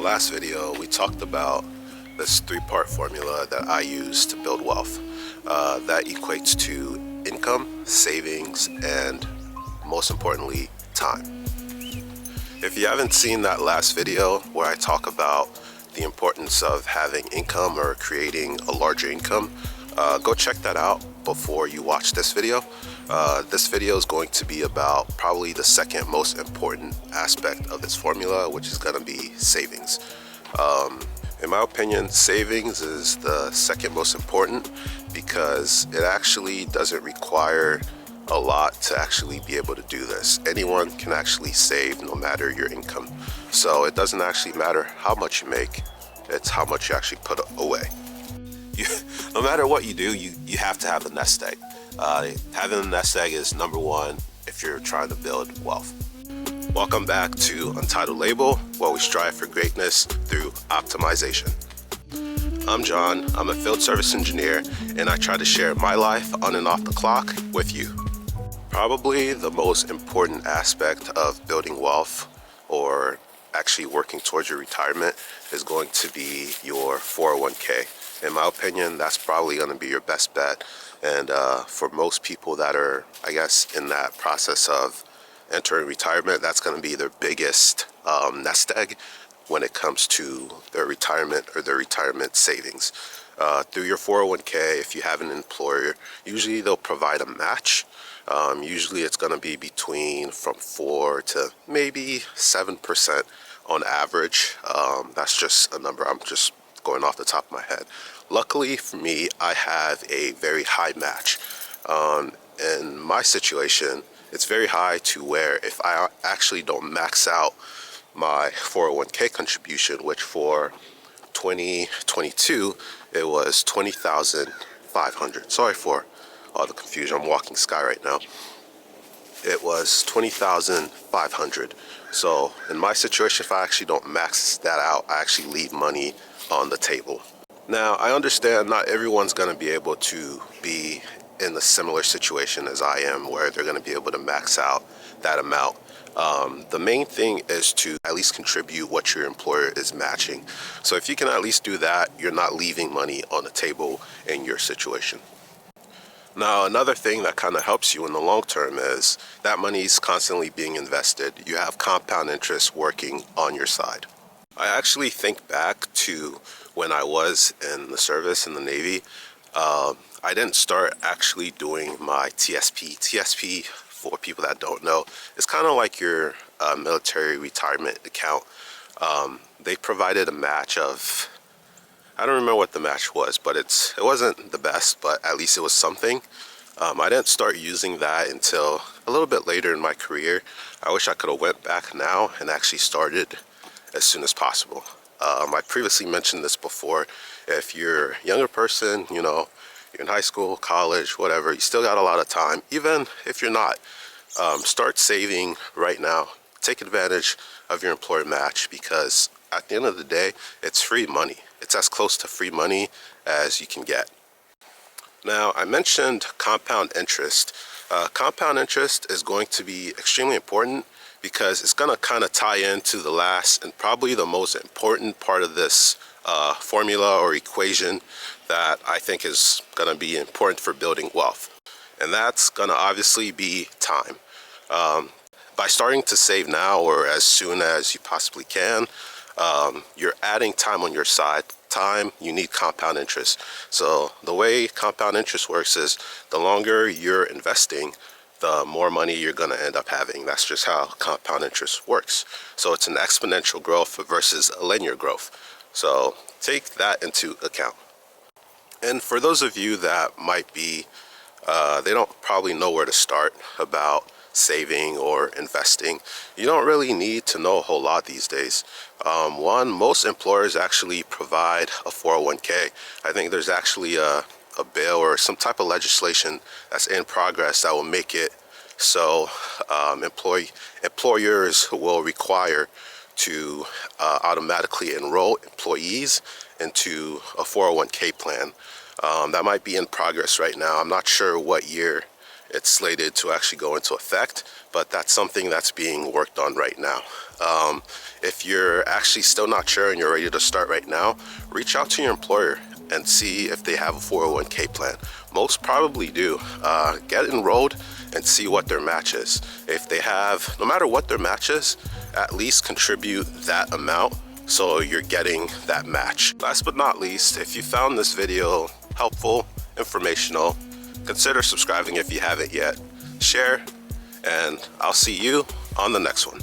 last video, we talked about this three-part formula that I use to build wealth. That equates to income, savings, and most importantly, time. If you haven't seen that last video where I talk about the importance of having income or creating a larger income, go check that out before you watch this video. This video is going to be about probably the second most important aspect of this formula, which is going to be savings. In my opinion, savings is the second most important because it actually doesn't require a lot to actually be able to do this. Anyone can actually save no matter your income. So it doesn't actually matter how much you make, it's how much you actually put away. No matter what you do, you have to have a nest egg. Having a nest egg is number one if you're trying to build wealth. Welcome back to Untitled Label, where we strive for greatness through optimization. I'm John, I'm a field service engineer, and I try to share my life on and off the clock with you. Probably the most important aspect of building wealth, or actually working towards your retirement, is going to be your 401k. In my opinion, that's probably going to be your best bet. And for most people that are, I guess, in that process of entering retirement, that's going to be their biggest nest egg when it comes to their retirement or their retirement savings. Through your 401k, if you have an employer, usually they'll provide a match. Usually it's going to be between from 4 to maybe 7% on average. That's just a number I'm just going off the top of my head. Luckily for me, I have a very high match. In my situation, it's very high to where if I actually don't max out my 401k contribution, which for 2022, it was $20,500. Sorry for all the confusion. I'm walking Sky right now. It was $20,500. So in my situation, if I actually don't max that out, I actually leave money on the table. Now, I understand not everyone's going to be able to be in a similar situation as I am, where they're going to be able to max out that amount. The main thing is to at least contribute what your employer is matching. So if you can at least do that, you're not leaving money on the table in your situation. Now, another thing that kind of helps you in the long term is that money is constantly being invested. You have compound interest working on your side. I actually think back to when I was in the service in the Navy. I didn't start actually doing my TSP. TSP, for people that don't know, is kind of like your military retirement account. They provided a match of, I don't remember what the match was, but it wasn't the best, but at least it was something. I didn't start using that until a little bit later in my career. I wish I could have went back now and actually started as soon as possible. I previously mentioned this before. If you're a younger person, you know, you're in high school, college, whatever, you still got a lot of time. Even if you're not, start saving right now. Take advantage of your employer match, because at the end of the day, it's free money. It's as close to free money as you can get. Now, I mentioned compound interest. Compound interest is going to be extremely important because it's going to kind of tie into the last and probably the most important part of this formula or equation that I think is going to be important for building wealth. And that's going to obviously be time. By starting to save now, or as soon as you possibly can, you're adding time on your side. Time, you need compound interest. So the way compound interest works is the longer you're investing, the more money you're going to end up having. That's just how compound interest works. So it's an exponential growth versus a linear growth. So take that into account. And for those of you that might be, they don't probably know where to start about saving or investing, you don't really need to know a whole lot these days. One, most employers actually provide a 401k. I think there's actually a bill or some type of legislation that's in progress that will make it so employers will require to automatically enroll employees into a 401k plan. That might be in progress right now. I'm not sure what year it's slated to actually go into effect, but that's something that's being worked on right now. If you're actually still not sure and you're ready to start right now, reach out to your employer and see if they have a 401k plan. Most probably do. Get enrolled and see what their match is. If they have, no matter what their match is, at least contribute that amount so you're getting that match. Last but not least, if you found this video helpful, informational, consider subscribing if you haven't yet. Share, and I'll see you on the next one.